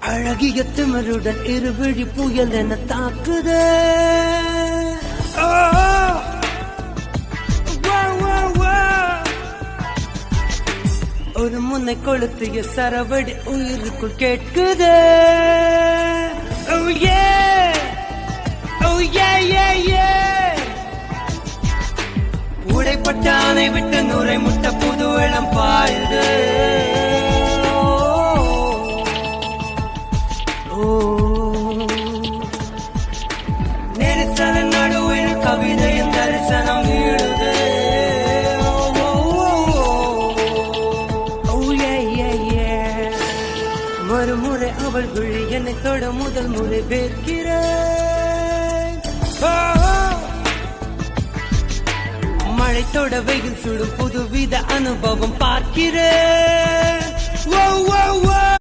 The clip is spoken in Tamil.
அழகிய திமிருடன் இருவிழி புயல் என தாக்குதே. ஒரு முன்னை கொளுத்திய சரவடி உயிருக்குள் கேட்குதே. Oh yeah, oh yeah, yeah, yeah. உடைப்பட்ட ஆனை விட்டு நூரை முட்ட புது இளம் பாயுது. நெரிசல நடுவில் கவிதையின் தரிசனம் நீடுது. மறுமுறை அவள் விழி என்னை தொட முதல் முறை வேர்க்கிறேன். மழை தொட வெயில் சுடும் புதுவித அனுபவம் பார்க்கிறேன்.